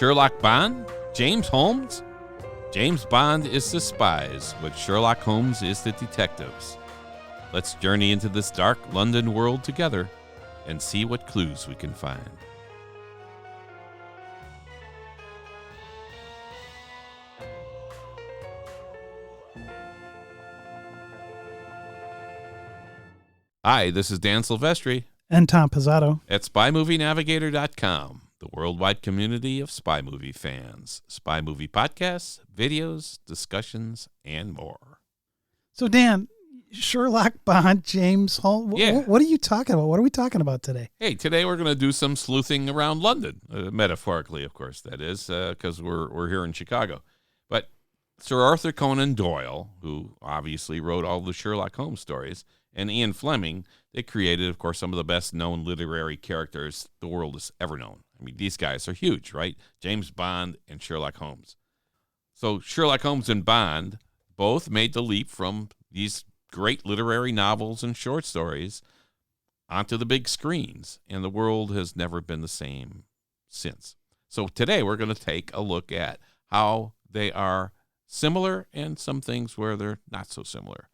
Sherlock Bond? James Holmes? James Bond is the spies, but Sherlock Holmes is the detectives. Let's journey into this dark London world together and see what clues we can find. Hi, this is Dan Silvestri. And Tom Pizzato. At SpyMovieNavigator.com, the worldwide community of spy movie fans. Spy movie podcasts, videos, discussions, and more. So, Dan, Sherlock Bond, James Holmes, Yeah. What are you talking about? What are we talking about today? Hey, today we're going to do some sleuthing around London, metaphorically, of course, that is, because we're here in Chicago. But Sir Arthur Conan Doyle, who obviously wrote all the Sherlock Holmes stories, and Ian Fleming, they created, of course, some of the best-known literary characters the world has ever known. I mean, these guys are huge, right? James Bond and Sherlock Holmes. So Sherlock Holmes and Bond both made the leap from these great literary novels and short stories onto the big screens, and the world has never been the same since. So today we're going to take a look at how they are similar and some things where they're not so similar.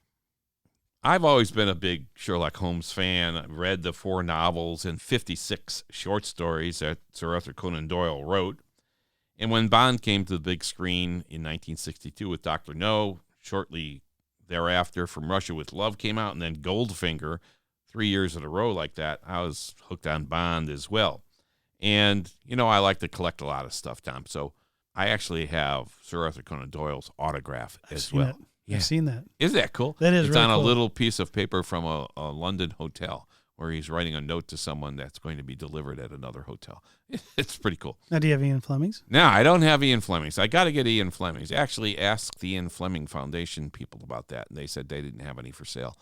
I've always been a big Sherlock Holmes fan. I've read the 4 novels and 56 short stories that Sir Arthur Conan Doyle wrote. And when Bond came to the big screen in 1962 with Dr. No, shortly thereafter From Russia with Love came out, and then Goldfinger, 3 years in a row like that, I was hooked on Bond as well. And, you know, I like to collect a lot of stuff, Tom. So I actually have Sir Arthur Conan Doyle's autograph as well. Yeah. I've seen that. Isn't that cool? That is It's really on a cool. little piece of paper from a London hotel where he's writing a note to someone that's going to be delivered at another hotel. It's pretty cool. Now, do you have Ian Fleming's? No, I don't have Ian Fleming's. I got to get Ian Fleming's. I actually asked the Ian Fleming Foundation people about that, and they said they didn't have any for sale.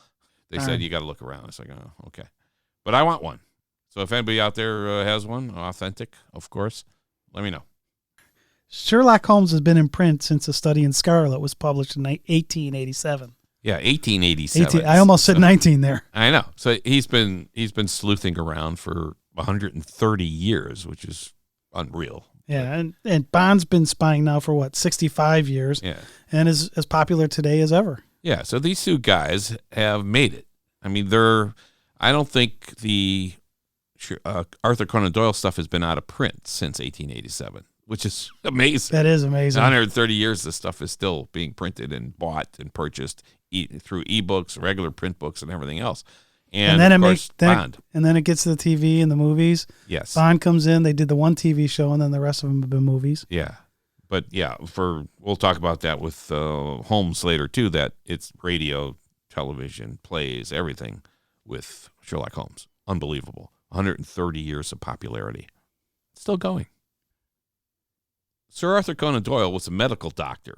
They said, you got to look around. It's like, oh, okay. But I want one. So if anybody out there has one, authentic, of course, let me know. Sherlock Holmes has been in print since A Study in Scarlet was published in 1887. Yeah, 1887. I almost said 19 there. I know. So he's been sleuthing around for 130 years, which is unreal. Yeah, and Bond's been spying now for, 65 years, Yeah. and is as popular today as ever. Yeah, so these two guys have made it. I mean, I don't think the Arthur Conan Doyle stuff has been out of print since 1887, which is amazing. That is amazing. 130 years, this stuff is still being printed and bought and purchased through ebooks, regular print books, and everything else. And then of course, Bond. And then it gets to the TV and the movies. Yes. Bond comes in. They did the one TV show, and then the rest of them have been movies. Yeah. But yeah, we'll talk about that with Holmes later too, that it's radio, television, plays, everything with Sherlock Holmes. Unbelievable. 130 years of popularity. Still going. Sir Arthur Conan Doyle was a medical doctor.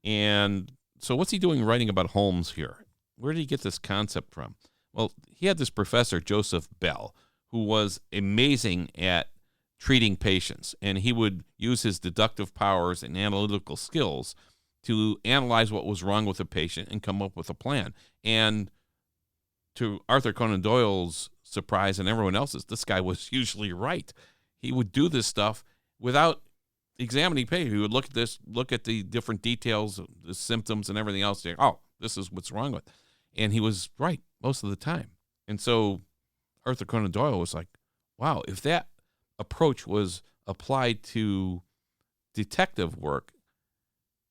And so what's he doing writing about Holmes here? Where did he get this concept from? Well, he had this professor, Joseph Bell, who was amazing at treating patients. And he would use his deductive powers and analytical skills to analyze what was wrong with a patient and come up with a plan. And to Arthur Conan Doyle's surprise and everyone else's, this guy was usually right. He would do this stuff without examining patients. He would look at the different details, the symptoms and everything else, saying, oh, this is what's wrong with. And he was right most of the time. And so Arthur Conan Doyle was like, wow, if that approach was applied to detective work,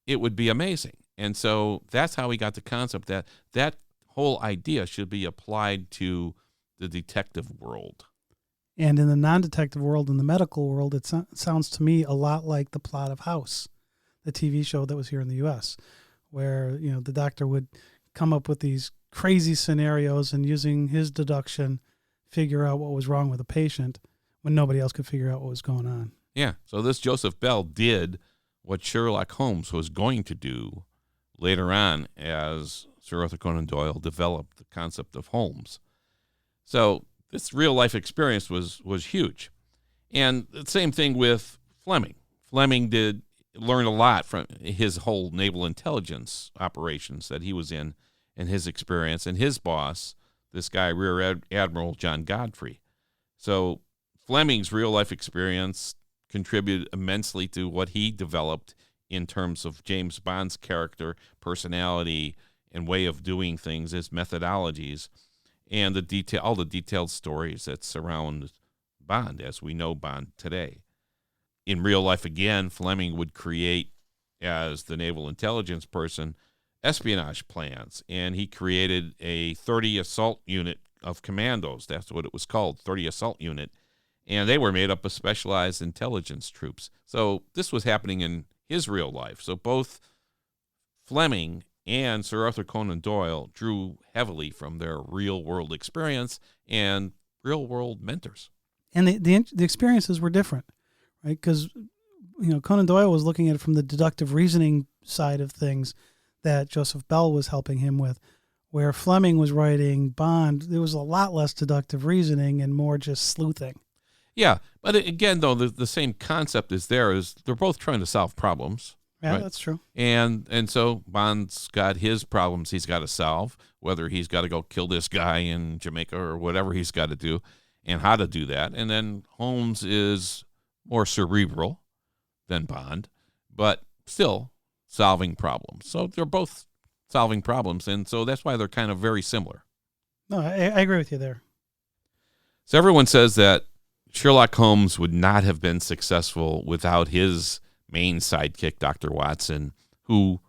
it would be amazing. And so that's how he got the concept that whole idea should be applied to the detective world. And in the non-detective world, in the medical world, it sounds to me a lot like the plot of House, the TV show that was here in the U.S., where the doctor would come up with these crazy scenarios and using his deduction figure out what was wrong with a patient when nobody else could figure out what was going on. Yeah, so this Joseph Bell did what Sherlock Holmes was going to do later on as Sir Arthur Conan Doyle developed the concept of Holmes. So this real-life experience was huge. And the same thing with Fleming. Fleming learned a lot from his whole naval intelligence operations that he was in and his experience, and his boss, this guy, Rear Admiral John Godfrey. So Fleming's real-life experience contributed immensely to what he developed in terms of James Bond's character, personality, and way of doing things, his methodologies, and all the detailed stories that surround Bond as we know Bond today. In real life, again, Fleming would create, as the naval intelligence person, espionage plans, and he created a 30 assault unit of commandos. That's what it was called, 30 assault unit, and they were made up of specialized intelligence troops. So this was happening in his real life. So both Fleming and Sir Arthur Conan Doyle drew heavily from their real-world experience and real-world mentors. And the experiences were different, right? Because Conan Doyle was looking at it from the deductive reasoning side of things that Joseph Bell was helping him with, where Fleming was writing Bond. There was a lot less deductive reasoning and more just sleuthing. Yeah, but again, though, the same concept is there. Is they're both trying to solve problems. Yeah, right? That's true. And so Bond's got his problems he's got to solve, whether he's got to go kill this guy in Jamaica or whatever he's got to do, and how to do that. And then Holmes is more cerebral than Bond, but still solving problems. So they're both solving problems, and so that's why they're kind of very similar. No, I agree with you there. So everyone says that Sherlock Holmes would not have been successful without his main sidekick, Dr. Watson, who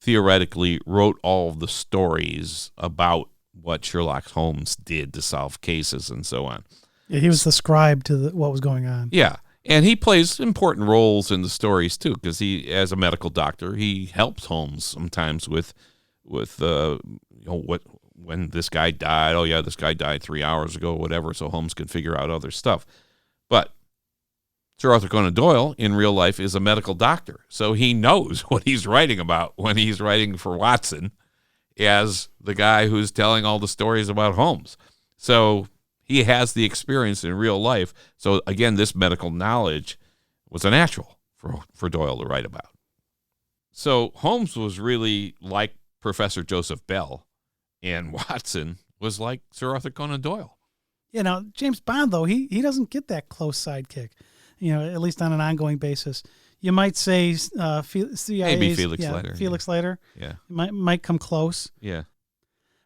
theoretically wrote all of the stories about what Sherlock Holmes did to solve cases and so on. Yeah, he was the scribe to what was going on. Yeah, and he plays important roles in the stories too, because he, as a medical doctor, he helps Holmes sometimes with what when this guy died. Oh yeah, this guy died 3 hours ago, whatever. So Holmes can figure out other stuff. But Sir Arthur Conan Doyle in real life is a medical doctor, so he knows what he's writing about when he's writing for Watson as the guy who's telling all the stories about Holmes. So he has the experience in real life. So again, this medical knowledge was a natural for Doyle to write about. So Holmes was really like Professor Joseph Bell, and Watson was like Sir Arthur Conan Doyle. James Bond, though, he doesn't get that close sidekick, at least on an ongoing basis. You might say CIA's, maybe Felix Leiter. Felix Leiter. Yeah. Might come close. Yeah.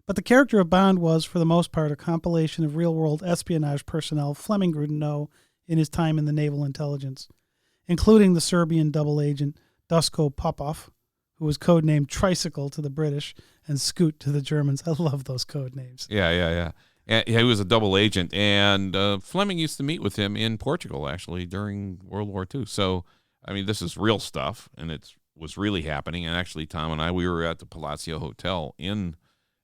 But the character of Bond was, for the most part, a compilation of real-world espionage personnel Fleming grew to know in his time in the naval intelligence, including the Serbian double agent Dusko Popov, who was codenamed Tricycle to the British and Scoot to the Germans. I love those code names. Yeah. And he was a double agent, and Fleming used to meet with him in Portugal, actually, during World War II. So, I mean, this is real stuff, and it was really happening. And actually, Tom and I, we were at the Palacio Hotel in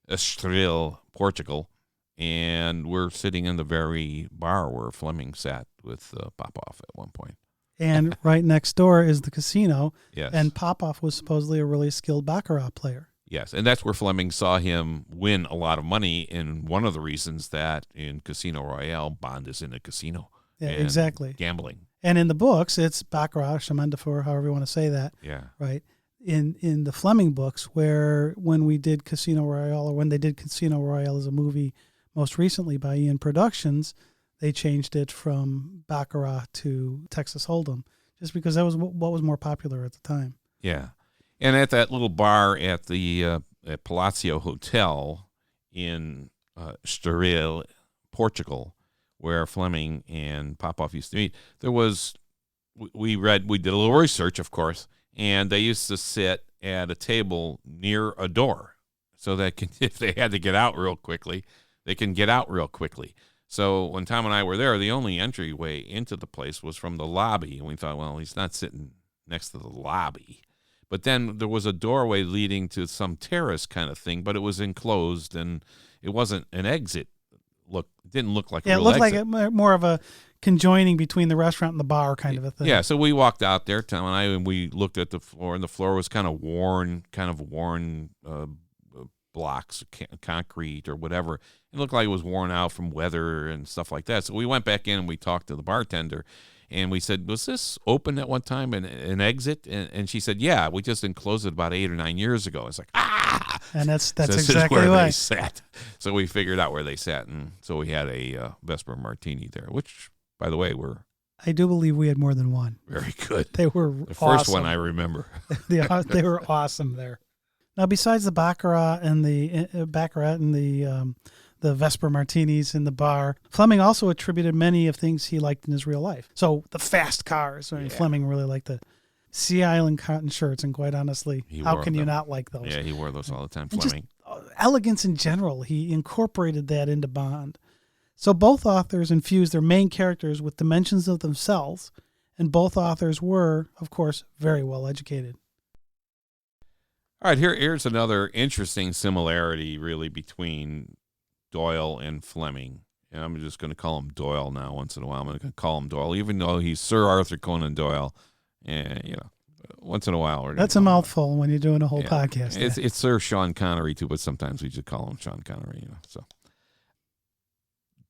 Estoril, Portugal, and we're sitting in the very bar where Fleming sat with Popov at one point. And right next door is the casino. Yes. And Popov was supposedly a really skilled Baccarat player. Yes, and that's where Fleming saw him win a lot of money, and one of the reasons that in Casino Royale, Bond is in a casino. Yeah, exactly. Gambling. And in the books, it's Baccarat, chemin de fer, however you want to say that. Yeah. Right. In the Fleming books, when we did Casino Royale, or when they did Casino Royale as a movie most recently by Ian Productions, they changed it from Baccarat to Texas Hold'em, just because that was what was more popular at the time. Yeah. And at that little bar at the at Palacio Hotel in Estoril, Portugal, where Fleming and Popov used to meet, we did a little research, of course, and they used to sit at a table near a door so that if they had to get out real quickly, they can get out real quickly. So when Tom and I were there, the only entryway into the place was from the lobby, and we thought, well, he's not sitting next to the lobby. But then there was a doorway leading to some terrace kind of thing, but it was enclosed, and it wasn't an exit. It didn't look like a real exit. It looked like more of a conjoining between the restaurant and the bar kind of a thing. Yeah, so we walked out there, Tom and I, and we looked at the floor, and the floor was kind of worn blocks, concrete or whatever. It looked like it was worn out from weather and stuff like that. So we went back in and we talked to the bartender, and we said, was this open at one time, an exit? And she said, yeah, we just enclosed it about 8 or 9 years ago. It's like, ah! And that's so exactly where why they sat. So we figured out where they sat, and so we had a Vesper Martini there, which, by the way, we're I do believe we had more than one. Very good. They were The awesome. first one I remember. They were awesome there. Now, besides the baccarat and the Vesper martinis in the bar, Fleming also attributed many of things he liked in his real life. So the fast cars. I mean, Fleming really liked the Sea Island cotton shirts, and quite honestly, how can you not like those? Yeah, he wore those all the time. And Fleming. just elegance in general. He incorporated that into Bond. So both authors infused their main characters with dimensions of themselves, and both authors were, of course, very well educated. All right, here's another interesting similarity, really, between Doyle and Fleming. And I'm just going to call him Doyle now once in a while. I'm going to call him Doyle, even though he's Sir Arthur Conan Doyle. And, once in a while. That's a mouthful when you're doing a whole podcast. It's Sir Sean Connery, too, but sometimes we just call him Sean Connery, So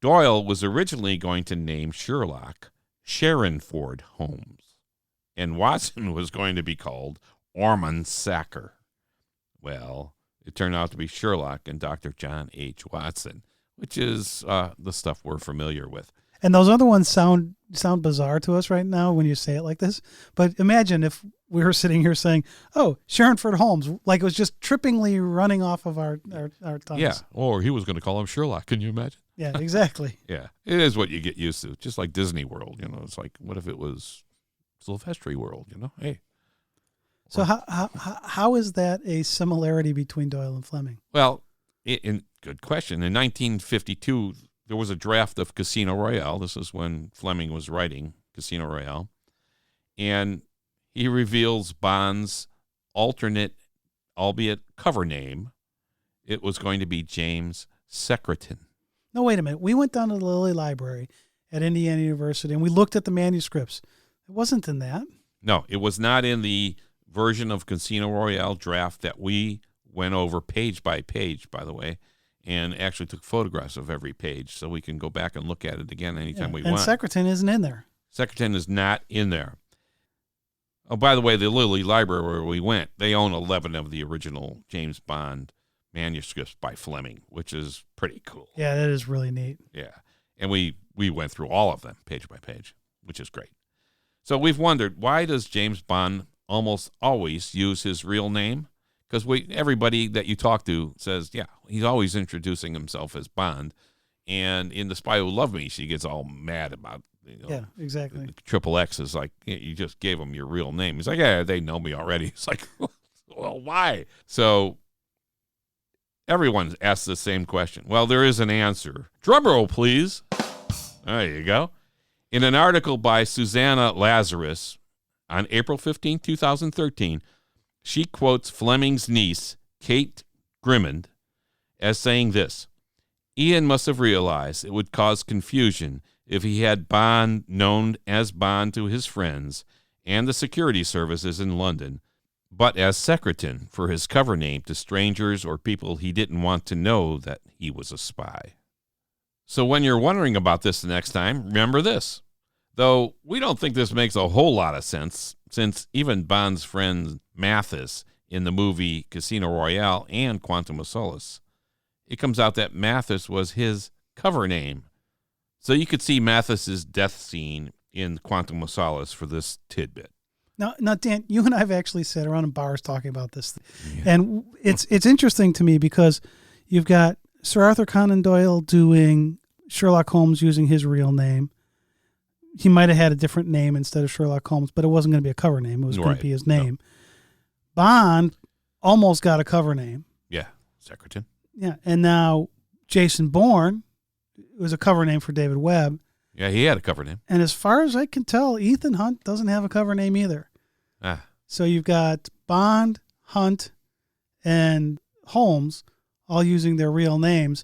Doyle was originally going to name Sherlock Sharonford Holmes, and Watson was going to be called Ormond Sacker. Well, it turned out to be Sherlock and Dr. John H. Watson, which is the stuff we're familiar with. And those other ones sound bizarre to us right now when you say it like this. But imagine if we were sitting here saying, "Oh, Sharonford Holmes," like it was just trippingly running off of our tongues. Yeah, or he was going to call him Sherlock. Can you imagine? Yeah, exactly. Yeah, it is what you get used to. Just like Disney World, it's like, what if it was Sylvester World? Hey. So how is that a similarity between Doyle and Fleming? Well, good question. In 1952, there was a draft of Casino Royale. This is when Fleming was writing Casino Royale. And he reveals Bond's alternate, albeit cover name. It was going to be James Secretan. No, wait a minute. We went down to the Lilly Library at Indiana University, and we looked at the manuscripts. It wasn't in that. No, it was not in the version of Casino Royale draft that we went over page by page, by the way, and actually took photographs of every page so we can go back and look at it again anytime we want. And Secretan isn't in there. Secretan is not in there. Oh, by the way, the Lilly Library where we went, they own 11 of the original James Bond manuscripts by Fleming, which is pretty cool. Yeah, that is really neat. Yeah. And we went through all of them page by page, which is great. So we've wondered, why does James Bond almost always use his real name? Because everybody that you talk to says, yeah, he's always introducing himself as Bond. And in The Spy Who Loved Me, she gets all mad about yeah, exactly. Triple X is like, you just gave him your real name. He's like, yeah, they know me already. It's like, well, why? So everyone asks the same question. Well, there is an answer. Drum roll, please. There you go. In an article by Susanna Lazarus on April 15, 2013, she quotes Fleming's niece, Kate Grimmond, as saying this: Ian must have realized it would cause confusion if he had Bond known as Bond to his friends and the security services in London, but as Secretan for his cover name to strangers or people he didn't want to know that he was a spy. So when you're wondering about this the next time, remember this. Though we don't think this makes a whole lot of sense, since even Bond's friend Mathis in the movie Casino Royale and Quantum of Solace, it comes out that Mathis was his cover name. So you could see Mathis's death scene in Quantum of Solace for this tidbit. Now, Dan, you and I have actually sat around in bars talking about this. Yeah. And it's interesting to me because you've got Sir Arthur Conan Doyle doing Sherlock Holmes using his real name. He might have had a different name instead of Sherlock Holmes, but it wasn't going to be a cover name. It was going to be his name. No. Bond almost got a cover name. Yeah, Secretan. Yeah, and now Jason Bourne was a cover name for David Webb. Yeah, he had a cover name. And as far as I can tell, Ethan Hunt doesn't have a cover name either. So you've got Bond, Hunt, and Holmes all using their real names.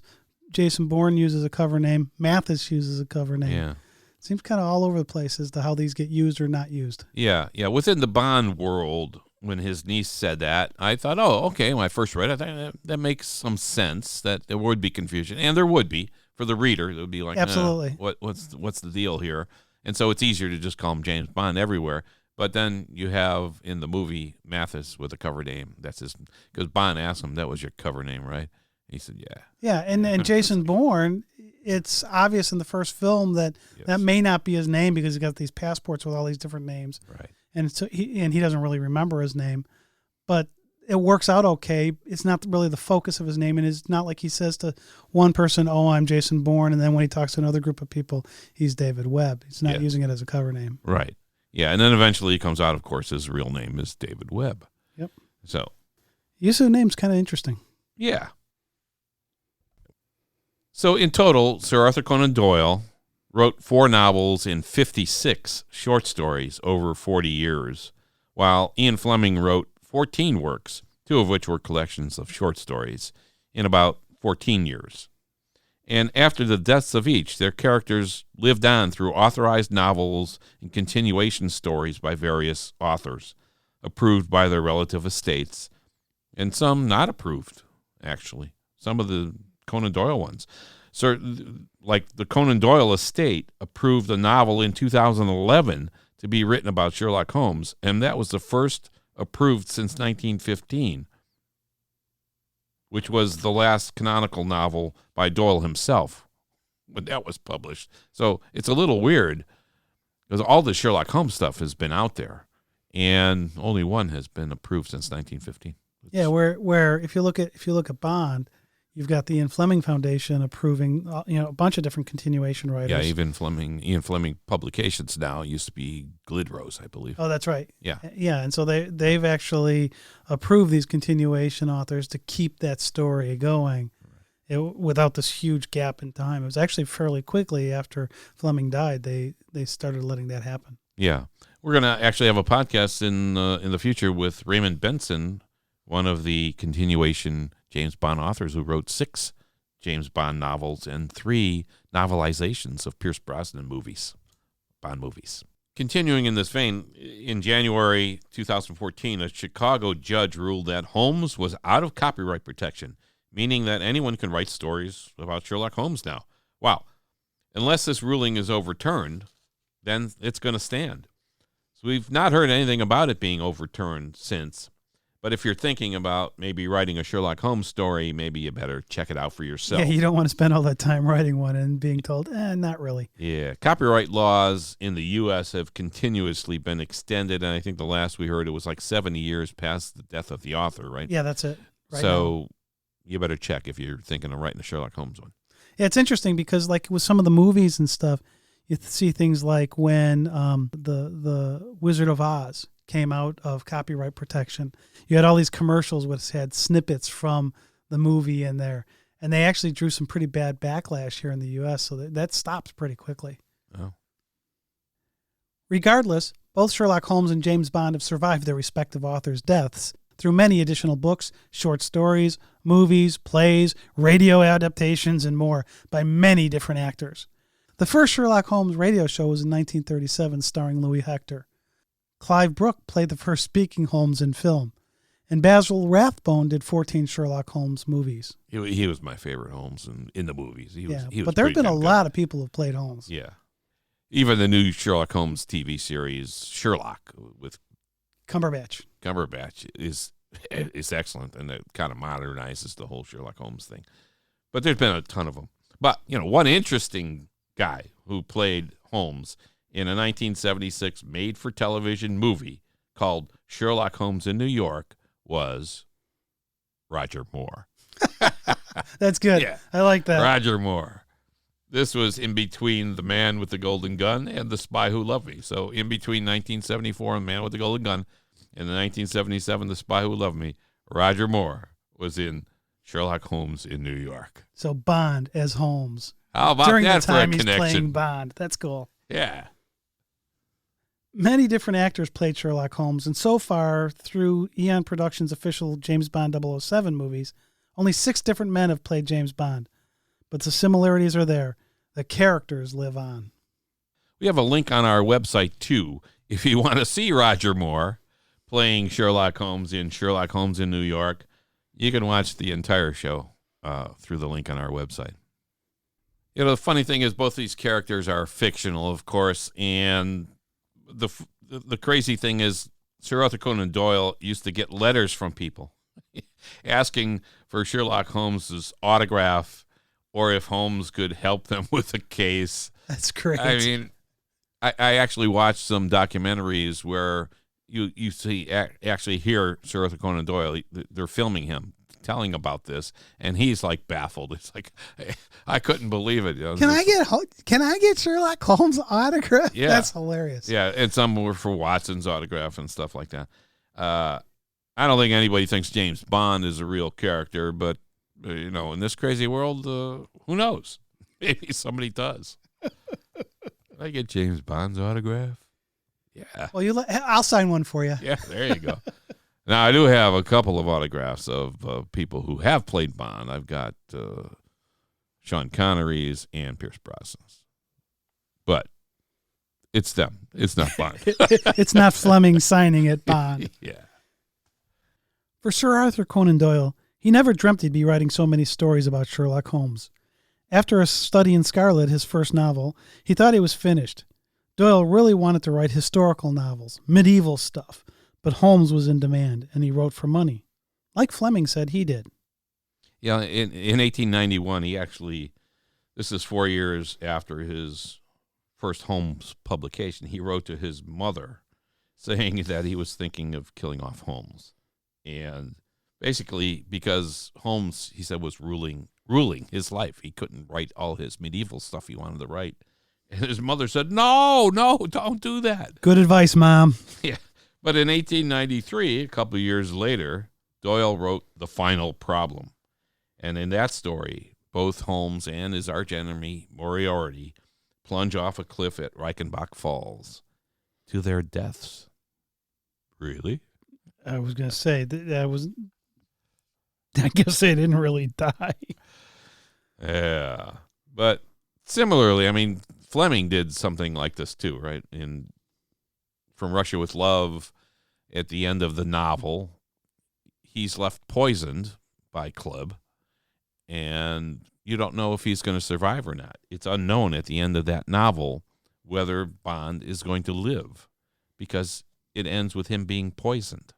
Jason Bourne uses a cover name. Mathis uses a cover name. Yeah. Seems kind of all over the place as to how these get used or not used. Yeah. Within the Bond world, when his niece said that, I thought, oh, okay. When I first read it, I thought that makes some sense that there would be confusion, and there would be for the reader. It would be like, absolutely, what's the deal here? And so it's easier to just call him James Bond everywhere. But then you have in the movie Mathis with a cover name. That's his, because Bond asked him, "That was your cover name, right?" He said, "Yeah." Yeah, and Jason Bourne, it's obvious in the first film that Yes. that may not be his name because he's got these passports with all these different names. Right. And so he doesn't really remember his name, but it works out okay. It's not really the focus of his name, and it's not like he says to one person, "Oh, I'm Jason Bourne," and then when he talks to another group of people, he's David Webb. He's not using it as a cover name. Right. Yeah, and then eventually he comes out, of course, his real name is David Webb. Yep. So. Use of the name's kind of interesting. Yeah. So in total, Sir Arthur Conan Doyle wrote 4 novels and 56 short stories over 40 years, while Ian Fleming wrote 14 works, 2 of which were collections of short stories, in about 14 years. And after the deaths of each, their characters lived on through authorized novels and continuation stories by various authors, approved by their relative estates, and some not approved, actually. Some of the Conan Doyle ones. So, like the Conan Doyle estate approved a novel in 2011 to be written about Sherlock Holmes, and that was the first approved since 1915, which was the last canonical novel by Doyle himself when that was published. So it's a little weird because all the Sherlock Holmes stuff has been out there, and only one has been approved since 1915. Yeah, where if you look at Bond, you've got the Ian Fleming Foundation approving a bunch of different continuation writers. Yeah, Ian Fleming Publications now. It used to be Glidrose, I believe. Oh, that's right. Yeah. Yeah, and so they've actually approved these continuation authors to keep that story going without this huge gap in time. It was actually fairly quickly after Fleming died they started letting that happen. Yeah. We're going to actually have a podcast in the future with Raymond Benson, one of the continuation James Bond authors who wrote 6 James Bond novels and 3 novelizations of Pierce Brosnan movies, Bond movies. Continuing in this vein, in January 2014, a Chicago judge ruled that Holmes was out of copyright protection, meaning that anyone can write stories about Sherlock Holmes now. Wow. Unless this ruling is overturned, then it's going to stand. So we've not heard anything about it being overturned since. But if you're thinking about maybe writing a Sherlock Holmes story, maybe you better check it out for yourself. Yeah, you don't want to spend all that time writing one and being told, not really. Yeah, copyright laws in the U.S. have continuously been extended, and I think the last we heard it was like 70 years past the death of the author, right? Yeah, that's it. So you better check if you're thinking of writing a Sherlock Holmes one. Yeah, it's interesting because like with some of the movies and stuff, you see things like when the Wizard of Oz came out of copyright protection. You had all these commercials which had snippets from the movie in there, and they actually drew some pretty bad backlash here in the U.S., so that stops pretty quickly. Oh. Regardless, both Sherlock Holmes and James Bond have survived their respective authors' deaths through many additional books, short stories, movies, plays, radio adaptations, and more by many different actors. The first Sherlock Holmes radio show was in 1937, starring Louis Hector. Clive Brooke played the first speaking Holmes in film, and Basil Rathbone did 14 Sherlock Holmes movies. He was my favorite Holmes in the movies. He was but there have been a lot of people who have played Holmes. Yeah. Even the new Sherlock Holmes TV series, Sherlock, with Cumberbatch is excellent, and it kind of modernizes the whole Sherlock Holmes thing. But there's been a ton of them. But, one interesting guy who played Holmes in a 1976 made-for-television movie called Sherlock Holmes in New York was Roger Moore. That's good. Yeah. I like that. Roger Moore. This was in between The Man with the Golden Gun and The Spy Who Loved Me. So in between 1974 and The Man with the Golden Gun and the 1977 The Spy Who Loved Me, Roger Moore was in Sherlock Holmes in New York. So Bond as Holmes. How about During that the time for a he's connection? playing Bond. That's cool. Yeah. Many different actors played Sherlock Holmes, and so far, through Eon Productions' official James Bond 007 movies, only 6 different men have played James Bond. But the similarities are there. The characters live on. We have a link on our website, too, if you want to see Roger Moore playing Sherlock Holmes in New York. You can watch the entire show through the link on our website. The funny thing is both these characters are fictional, of course, and the crazy thing is Sir Arthur Conan Doyle used to get letters from people asking for Sherlock Holmes's autograph or if Holmes could help them with a case. That's great. I mean, I actually watched some documentaries where you see actually hear Sir Arthur Conan Doyle. They're filming him telling about this, and he's like baffled. It's like I couldn't believe it. Can I get Sherlock Holmes' autograph? Yeah, that's hilarious. Yeah, and some were for Watson's autograph and stuff like that. I don't think anybody thinks James Bond is a real character, but in this crazy world, who knows? Maybe somebody does. I get James Bond's autograph. Yeah. Well, I'll sign one for you. Yeah, there you go. Now, I do have a couple of autographs of people who have played Bond. I've got Sean Connery's and Pierce Brosnan's. But it's them. It's not Bond. It's not Fleming signing it, Bond. Yeah. For Sir Arthur Conan Doyle, he never dreamt he'd be writing so many stories about Sherlock Holmes. After A Study in Scarlet, his first novel, he thought he was finished. Doyle really wanted to write historical novels, medieval stuff, but Holmes was in demand, and he wrote for money, like Fleming said he did. Yeah, in 1891, this is 4 years after his first Holmes publication, he wrote to his mother saying that he was thinking of killing off Holmes. And basically, because Holmes, he said, was ruling his life. He couldn't write all his medieval stuff he wanted to write. And his mother said, no, don't do that. Good advice, Mom. Yeah. But in 1893, a couple of years later, Doyle wrote The Final Problem. And in that story, both Holmes and his archenemy, Moriarty, plunge off a cliff at Reichenbach Falls to their deaths. Really? I was going to say, I guess they didn't really die. Yeah. But similarly, I mean, Fleming did something like this too, right? From Russia with Love, at the end of the novel, he's left poisoned by Club, and you don't know if he's going to survive or not. It's unknown at the end of that novel whether Bond is going to live, because it ends with him being poisoned.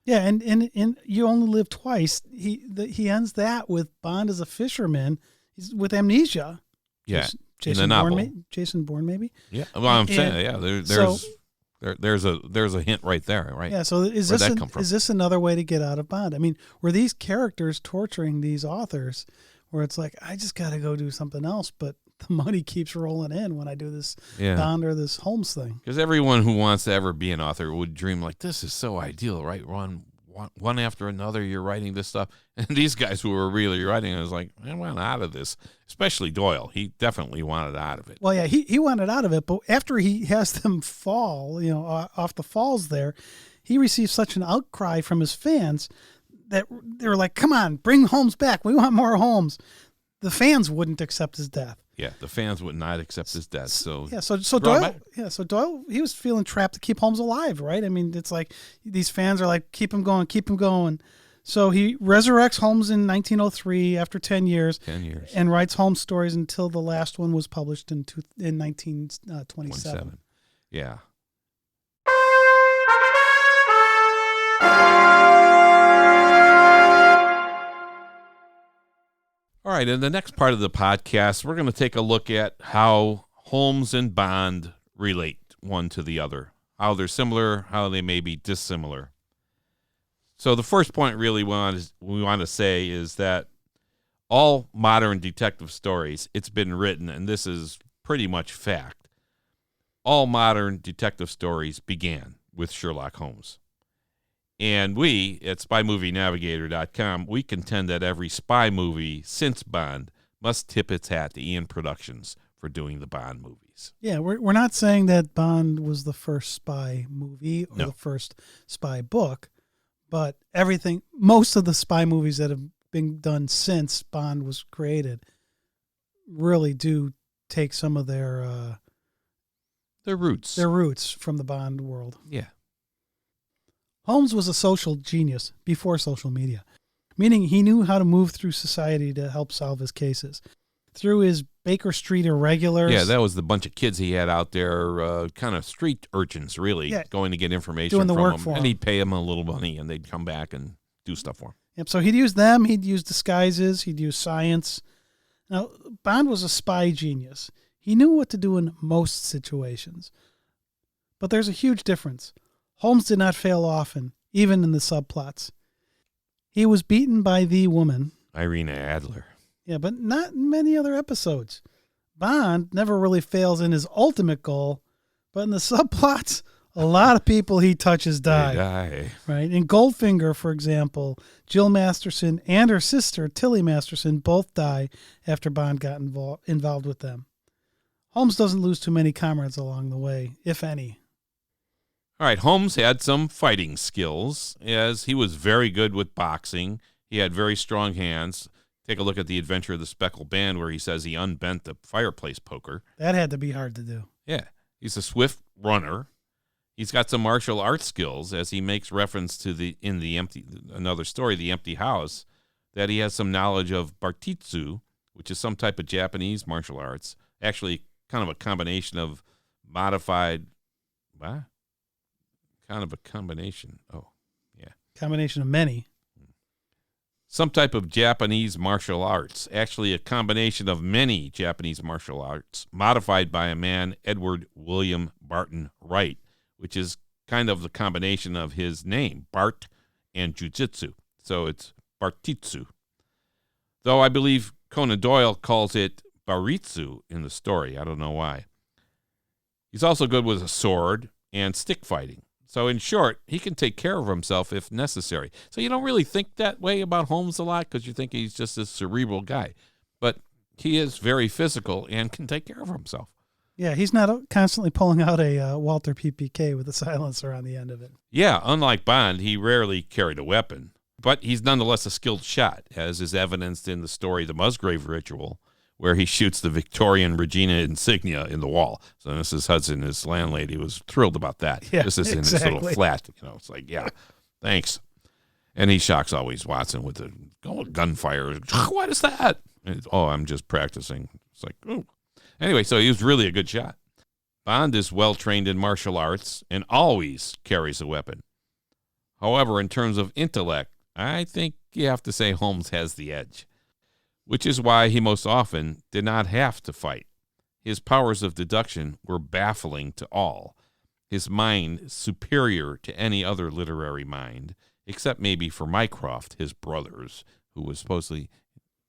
Yeah, and you only live twice. He ends that with Bond as a fisherman. He's with amnesia. Yeah, Jason in the novel. Jason Bourne, maybe. Yeah, well, I'm saying, yeah. There's a hint right there, right? Yeah. So is this another way to get out of Bond? I mean, were these characters torturing these authors, where it's like, I just got to go do something else, but the money keeps rolling in when I do this Bond or this Holmes thing? Because everyone who wants to ever be an author would dream like, this is so ideal, right? One after another, you're writing this stuff. And these guys who were really writing, I was like, I want out of this. Especially Doyle. He definitely wanted out of it. Well, yeah, he wanted out of it. But after he has them fall, off the falls there, he received such an outcry from his fans that they were like, come on, bring Holmes back. We want more Holmes. The fans wouldn't accept his death. Yeah, the fans would not accept his death. So Doyle, he was feeling trapped to keep Holmes alive, right? I mean, it's like these fans are like, keep him going. So he resurrects Holmes in 1903 after 10 years. 10 years. And writes Holmes stories until the last one was published in 1927. Yeah. All right, in the next part of the podcast, we're going to take a look at how Holmes and Bond relate one to the other, how they're similar, how they may be dissimilar. So the first point really we want to say is that all modern detective stories, it's been written, and this is pretty much fact, all modern detective stories began with Sherlock Holmes. And we, at SpyMovieNavigator.com, we contend that every spy movie since Bond must tip its hat to Ian Productions for doing the Bond movies. Yeah, we're not saying that Bond was the first spy movie or the first spy book, but most of the spy movies that have been done since Bond was created really do take some of their roots from the Bond world. Yeah. Holmes was a social genius before social media, meaning he knew how to move through society to help solve his cases. Through his Baker Street irregulars. Yeah, that was the bunch of kids he had out there, kind of street urchins, really, going to get information doing the from work him. for him. And he'd pay them a little money, and they'd come back and do stuff for him. Yep. So he'd use them. He'd use disguises. He'd use science. Now, Bond was a spy genius. He knew what to do in most situations. But there's a huge difference. Holmes did not fail often, even in the subplots. He was beaten by the woman. Irina Adler. Yeah, but not in many other episodes. Bond never really fails in his ultimate goal, but in the subplots, a lot of people he touches die. They die. Right? In Goldfinger, for example, Jill Masterson and her sister, Tilly Masterson, both die after Bond got involved with them. Holmes doesn't lose too many comrades along the way, if any. All right, Holmes had some fighting skills, as he was very good with boxing. He had very strong hands. Take a look at The Adventure of the Speckled Band, where he says he unbent the fireplace poker. That had to be hard to do. Yeah, he's a swift runner. He's got some martial arts skills, as he makes reference to another story, The Empty House, that he has some knowledge of Bartitsu, which is some type of Japanese martial arts. Actually, kind of a combination of modified, what? Kind of a combination. Oh, yeah. Combination of many. Some type of Japanese martial arts. Actually, a combination of many Japanese martial arts modified by a man, Edward William Barton Wright, which is kind of the combination of his name, Bart, and Jujitsu. So it's Bartitsu. Though I believe Conan Doyle calls it Baritsu in the story. I don't know why. He's also good with a sword and stick fighting. So in short, he can take care of himself if necessary. So you don't really think that way about Holmes a lot because you think he's just a cerebral guy. But he is very physical and can take care of himself. Yeah, he's not constantly pulling out a Walther PPK with a silencer on the end of it. Yeah, unlike Bond, he rarely carried a weapon. But he's nonetheless a skilled shot, as is evidenced in the story The Musgrave Ritual, where he shoots the Victorian Regina insignia in the wall. So Mrs. Hudson, his landlady, was thrilled about that. Yeah, this is in his little flat. It's like, yeah, thanks. And he shocks always Watson with the gunfire. What is that? I'm just practicing. It's like, oh. Anyway, so he was really a good shot. Bond is well trained in martial arts and always carries a weapon. However, in terms of intellect, I think you have to say Holmes has the edge, which is why he most often did not have to fight. His powers of deduction were baffling to all. His mind superior to any other literary mind, except maybe for Mycroft, his brothers, who was supposedly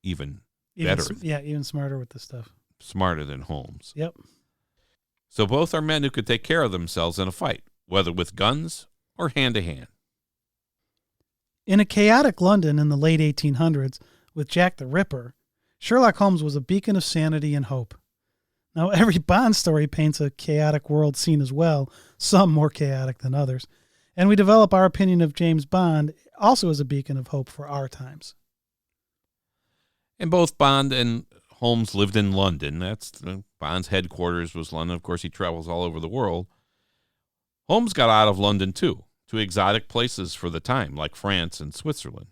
even better. Even smarter with this stuff. Smarter than Holmes. Yep. So both are men who could take care of themselves in a fight, whether with guns or hand-to-hand. In a chaotic London in the late 1800s, with Jack the Ripper, Sherlock Holmes was a beacon of sanity and hope. Now, every Bond story paints a chaotic world scene as well, some more chaotic than others, and we develop our opinion of James Bond also as a beacon of hope for our times. And both Bond and Holmes lived in London. Bond's headquarters was London. Of course, he travels all over the world. Holmes got out of London, too, to exotic places for the time, like France and Switzerland.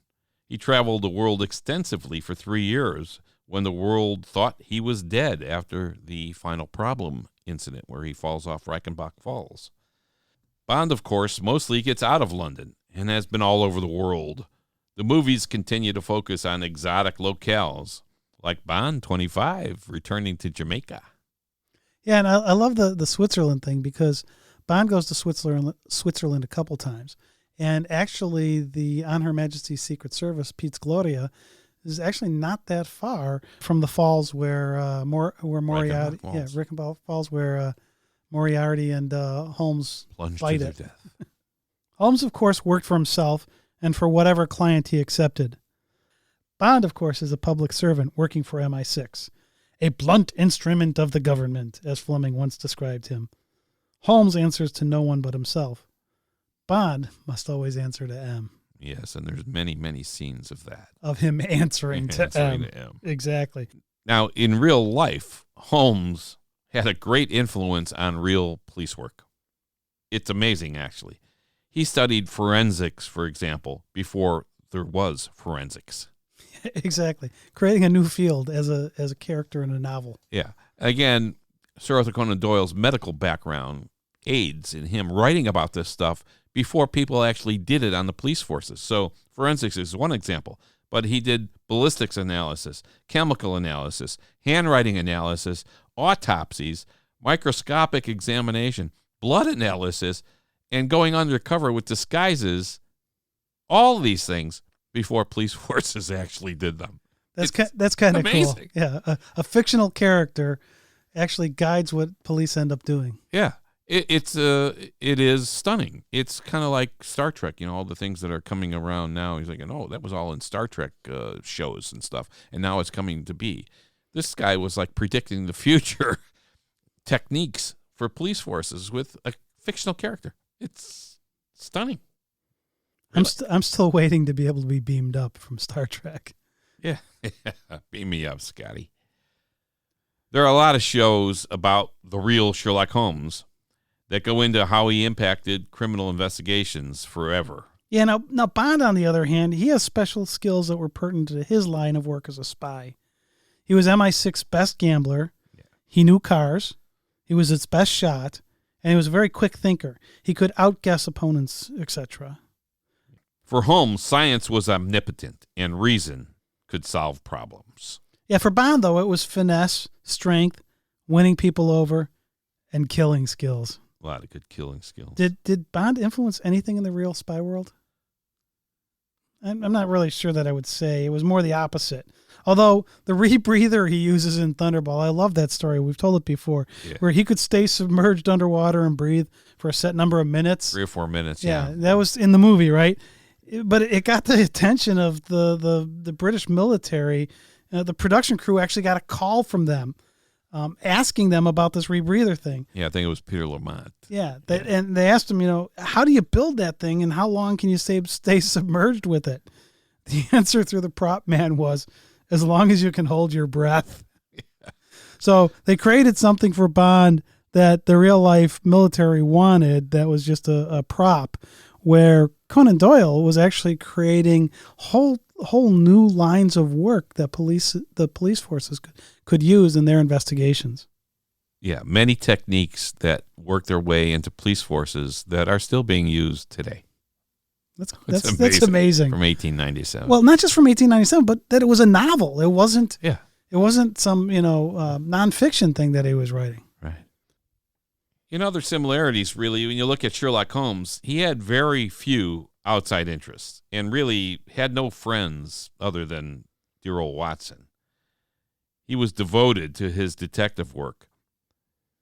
He traveled the world extensively for 3 years when the world thought he was dead after the Final Problem incident where he falls off Reichenbach Falls. Bond, of course, mostly gets out of London and has been all over the world. The movies continue to focus on exotic locales, like Bond 25, returning to Jamaica. Yeah, and I love the Switzerland thing because Bond goes to Switzerland a couple times. And actually, the On Her Majesty's Secret Service, Piz Gloria, is actually not that far from the falls where Moriarty, Reichenbach Falls, where Moriarty and Holmes plunged fight to it. their death. Holmes, of course, worked for himself and for whatever client he accepted. Bond, of course, is a public servant working for MI6, a blunt instrument of the government, as Fleming once described him. Holmes answers to no one but himself. Bond must always answer to M. Yes, and there's many, many scenes of that. Of him answering to M. Exactly. Now, in real life, Holmes had a great influence on real police work. It's amazing, actually. He studied forensics, for example, before there was forensics. Exactly. Creating a new field as a character in a novel. Yeah. Again, Sir Arthur Conan Doyle's medical background aids in him writing about this stuff before people actually did it on the police forces. So forensics is one example. but he did ballistics analysis, chemical analysis, handwriting analysis, autopsies, microscopic examination, blood analysis, and going undercover with disguises, all these things before police forces actually did them. That's kind of cool. amazing. Yeah, a fictional character actually guides what police end up doing. Yeah, it is stunning. It's kind of like Star Trek, all the things that are coming around now. He's like, oh, that was all in Star Trek shows and stuff, and now it's coming to be. This guy was like predicting the future techniques for police forces with a fictional character. It's stunning. Really. I'm still waiting to be able to be beamed up from Star Trek. Yeah, beam me up, Scotty. There are a lot of shows about the real Sherlock Holmes that go into how he impacted criminal investigations forever. Yeah, now Bond, on the other hand, he has special skills that were pertinent to his line of work as a spy. He was MI6's best gambler. Yeah. He knew cars. He was its best shot. And he was a very quick thinker. He could outguess opponents, etc. For Holmes, science was omnipotent, and reason could solve problems. Yeah, for Bond, though, it was finesse, strength, winning people over, and killing skills. A lot of good killing skills. Did Bond influence anything in the real spy world? I'm not really sure that I would say. It was more the opposite. Although the rebreather he uses in Thunderball, I love that story. We've told it before, where he could stay submerged underwater and breathe for a set number of minutes. 3 or 4 minutes, yeah. That was in the movie, right? But it got the attention of the British military. The production crew actually got a call from them asking them about this rebreather thing. Yeah, I think it was Peter Lamont. Yeah, and they asked him, how do you build that thing and how long can you stay submerged with it? The answer through the prop man was, as long as you can hold your breath. Yeah. So they created something for Bond that the real life military wanted that was just a prop, where Conan Doyle was actually creating whole new lines of work that the police forces could use in their investigations. Yeah, many techniques that work their way into police forces that are still being used today. That's amazing. From 1897. Well, not just from 1897, but that it was a novel. It wasn't. Yeah. It wasn't some nonfiction thing that he was writing. Right. Other similarities, really, when you look at Sherlock Holmes, he had very few outside interests and really had no friends other than dear old Watson. He was devoted to his detective work.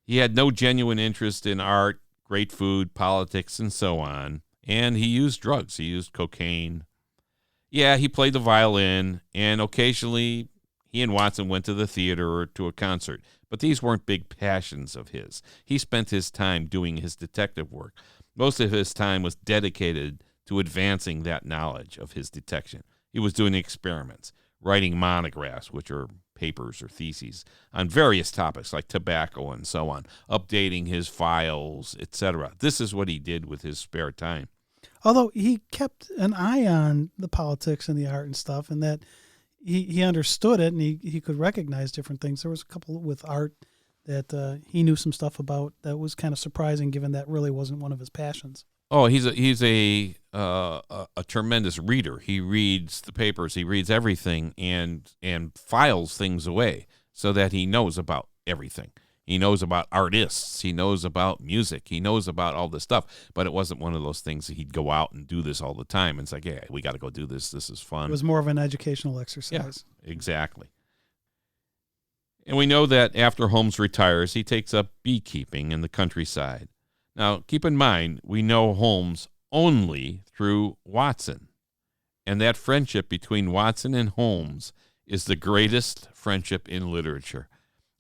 He had no genuine interest in art, great food, politics, and so on. And he used drugs. He used cocaine. Yeah, he played the violin, and occasionally he and Watson went to the theater or to a concert. But these weren't big passions of his. He spent his time doing his detective work. Most of his time was dedicated to advancing that knowledge of his detection. He was doing experiments, writing monographs, which are papers or theses, on various topics like tobacco and so on, updating his files, etc. This is what he did with his spare time. Although he kept an eye on the politics and the art and stuff, and that he understood it and he could recognize different things. There was a couple with art that he knew some stuff about that was kind of surprising, given that really wasn't one of his passions. Oh, he's a tremendous reader. He reads the papers, he reads everything, and files things away so that he knows about everything. He knows about artists. He knows about music. He knows about all this stuff. But it wasn't one of those things that he'd go out and do this all the time. And it's like, yeah, we got to go do this. This is fun. It was more of an educational exercise. Yeah, exactly. And we know that after Holmes retires, he takes up beekeeping in the countryside. Now, keep in mind, we know Holmes only through Watson. And that friendship between Watson and Holmes is the greatest friendship in literature.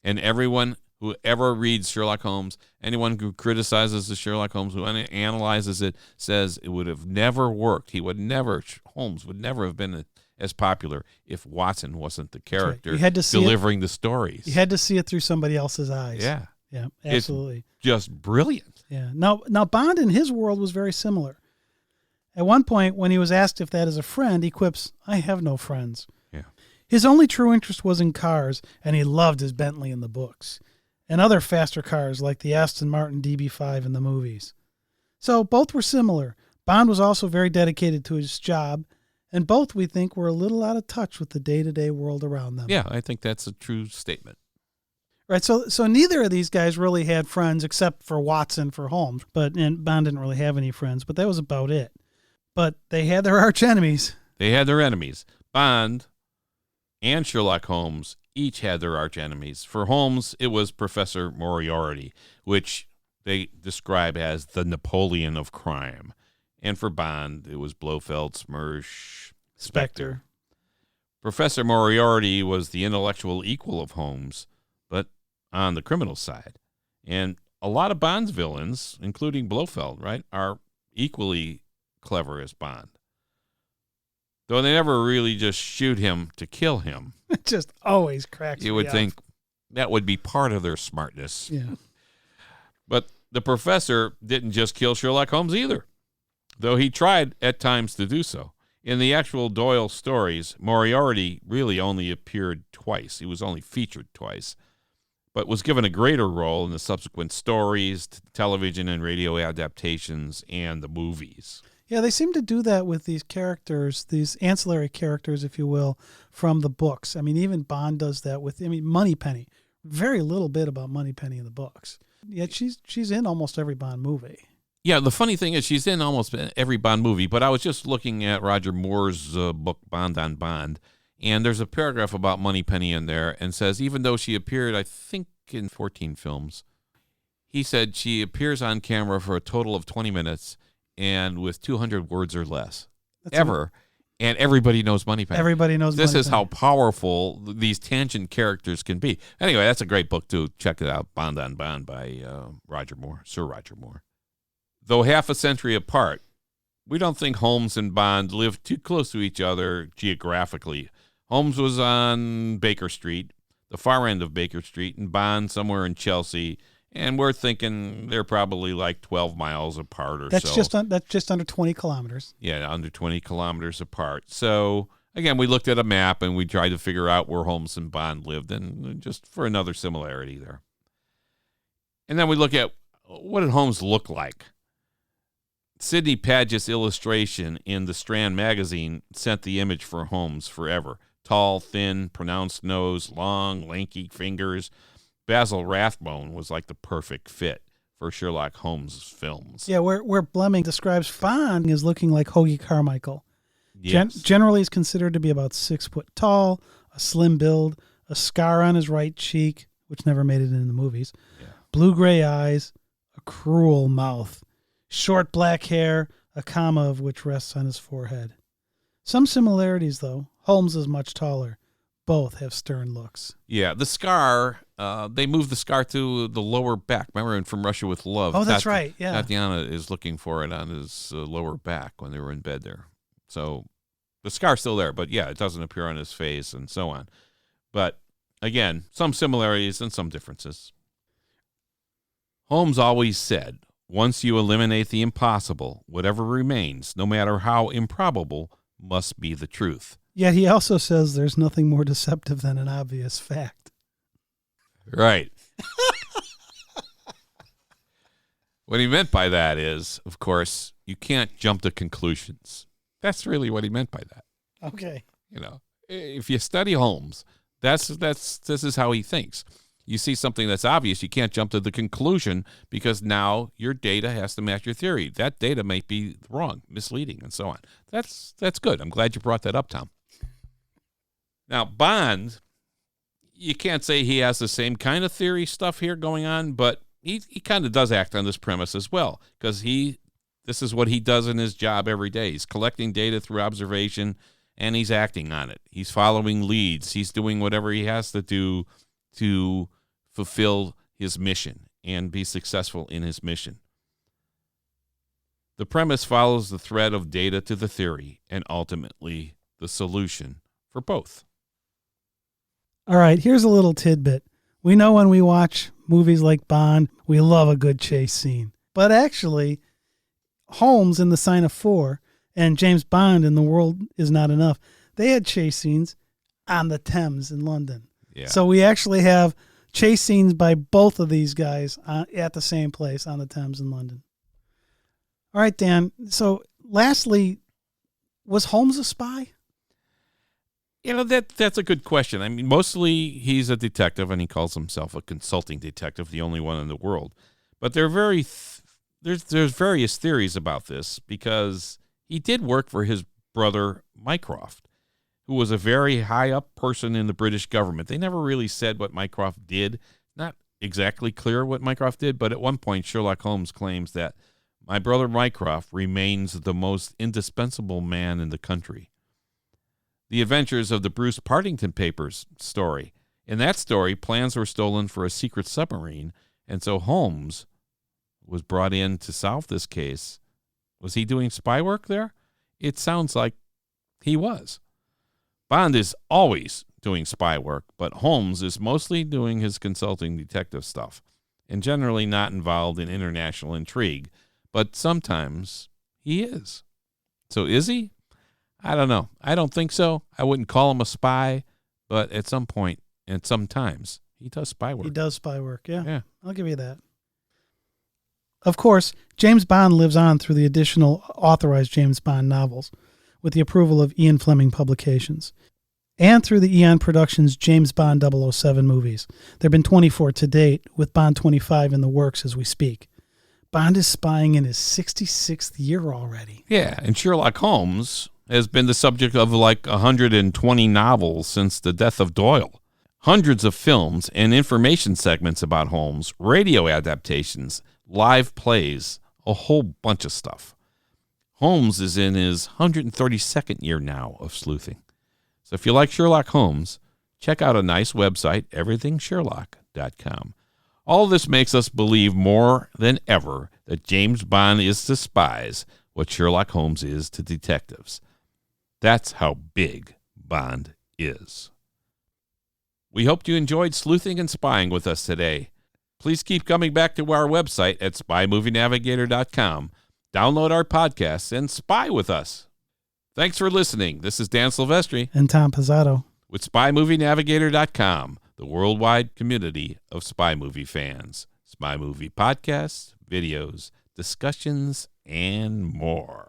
And everyone who ever reads Sherlock Holmes, anyone who criticizes the Sherlock Holmes, who analyzes it, says it would have never worked. Holmes would never have been as popular if Watson wasn't the character delivering the stories. You had to see it through somebody else's eyes. Yeah. Yeah, absolutely. It's just brilliant. Yeah. Now Bond in his world was very similar. At one point, when he was asked if that is a friend, he quips, "I have no friends." Yeah. His only true interest was in cars, and he loved his Bentley in the books, and other faster cars like the Aston Martin DB5 in the movies. So both were similar. Bond was also very dedicated to his job, And both, we think, were a little out of touch with the day-to-day world around them. Yeah, I think that's a true statement. Right, so neither of these guys really had friends except for Watson for Holmes, and Bond didn't really have any friends, but that was about it. But they had their arch enemies. They had their enemies. Bond and Sherlock Holmes each had their arch enemies. For Holmes, it was Professor Moriarty, which they describe as the Napoleon of crime. And for Bond, it was Blofeld, Smersh, Spectre. Professor Moriarty was the intellectual equal of Holmes, but on the criminal side. And a lot of Bond's villains, including Blofeld, right, are equally clever as Bond. Though they never really just shoot him to kill him. It just always cracks me You would up. think that would be part of their smartness. Yeah. But the professor didn't just kill Sherlock Holmes either, though he tried at times to do so. In the actual Doyle stories, Moriarty really only appeared twice. He was only featured twice, but was given a greater role in the subsequent stories, television and radio adaptations, and the movies. Yeah, they seem to do that with these characters, these ancillary characters, if you will, from the books. I mean, even Bond does that with, Moneypenny. Very little bit about Moneypenny in the books. Yet she's in almost every Bond movie. Yeah, the funny thing is she's in almost every Bond movie, but I was just looking at Roger Moore's book, Bond on Bond, and there's a paragraph about Moneypenny in there and says even though she appeared, I think, in 14 films, he said she appears on camera for a total of 20 minutes and with 200 words or less. And everybody knows Moneypenny. Everybody knows This Moneypenny. is how powerful these tangent characters can be. Anyway, that's a great book, too. Check it out, Bond on Bond by Roger Moore, Sir Roger Moore. Though half a century apart, we don't think Holmes and Bond lived too close to each other geographically. Holmes was on Baker Street, the far end of Baker Street, and Bond somewhere in Chelsea. And we're thinking they're probably like 12 miles apart or that's so. That's just under 20 kilometers. Yeah, under 20 kilometers apart. So, again, we looked at a map and we tried to figure out where Holmes and Bond lived, and just for another similarity there. And then we look at what did Holmes look like. Sidney Paget's illustration in the Strand magazine sent the image for Holmes forever. Tall, thin, pronounced nose, long, lanky fingers. Basil Rathbone was like the perfect fit for Sherlock Holmes' films. Yeah, where Fleming describes Bond as looking like Hoagie Carmichael. Yes. Generally is considered to be about 6 foot tall, a slim build, a scar on his right cheek, which never made it in the movies, blue-gray eyes, a cruel mouth, short black hair, a comma of which rests on his forehead. Some similarities, though. Holmes is much taller. Both have stern looks. Yeah, the scar, they moved the scar to the lower back. Remember in From Russia with Love? Oh, that's right, yeah. Tatiana is looking for it on his lower back when they were in bed there. So the scar's still there, but yeah, it doesn't appear on his face and so on. But again, some similarities and some differences. Holmes always said, once you eliminate the impossible, whatever remains, no matter how improbable, must be the truth. Yet he also says there's nothing more deceptive than an obvious fact. Right. What he meant by that is, of course, you can't jump to conclusions. That's really what he meant by that. Okay. You know, if you study Holmes, this is how he thinks. You see something that's obvious, you can't jump to the conclusion because now your data has to match your theory. That data might be wrong, misleading, and so on. That's good. I'm glad you brought that up, Tom. Now, Bond, you can't say he has the same kind of theory stuff here going on, but he kind of does act on this premise as well, because this is what he does in his job every day. He's collecting data through observation, and he's acting on it. He's following leads. He's doing whatever he has to do to fulfill his mission and be successful in his mission. The premise follows the thread of data to the theory and ultimately the solution for both. All right, here's a little tidbit. We know when we watch movies like Bond, we love a good chase scene. But actually, Holmes in The Sign of Four and James Bond in The World Is Not Enough, they had chase scenes on the Thames in London. Yeah. So we actually have chase scenes by both of these guys at the same place on the Thames in London. All right, Dan. So lastly, Was Holmes a spy? That's a good question. I mean, mostly he's a detective, and he calls himself a consulting detective, the only one in the world. But there's various theories about this, because he did work for his brother Mycroft, who was a very high up person in the British government. They never really said what Mycroft did. Not exactly clear what Mycroft did, but at one point Sherlock Holmes claims that my brother Mycroft remains the most indispensable man in the country. The Adventures of the Bruce Partington Papers story. In that story, plans were stolen for a secret submarine, and so Holmes was brought in to solve this case. Was he doing spy work there? It sounds like he was. Bond is always doing spy work, but Holmes is mostly doing his consulting detective stuff, and generally not involved in international intrigue, but sometimes he is. So is he? I don't know. I don't think so. I wouldn't call him a spy, but at some point and sometimes he does spy work. He does spy work, yeah. Yeah. I'll give you that. Of course, James Bond lives on through the additional authorized James Bond novels with the approval of Ian Fleming Publications, and through the Eon Productions James Bond 007 movies. There have been 24 to date, with Bond 25 in the works as we speak. Bond is spying in his 66th year already. Yeah, and Sherlock Holmes has been the subject of like 120 novels since the death of Doyle. Hundreds of films and information segments about Holmes, radio adaptations, live plays, a whole bunch of stuff. Holmes is in his 132nd year now of sleuthing. So if you like Sherlock Holmes, check out a nice website, everythingsherlock.com. All this makes us believe more than ever that James Bond is to spies what Sherlock Holmes is to detectives. That's how big Bond is. We hope you enjoyed sleuthing and spying with us today. Please keep coming back to our website at spymovienavigator.com. Download our podcasts and spy with us. Thanks for listening. This is Dan Silvestri And Tom Pizzato with spymovienavigator.com, the worldwide community of spy movie fans. Spy movie podcasts, videos, discussions, and more.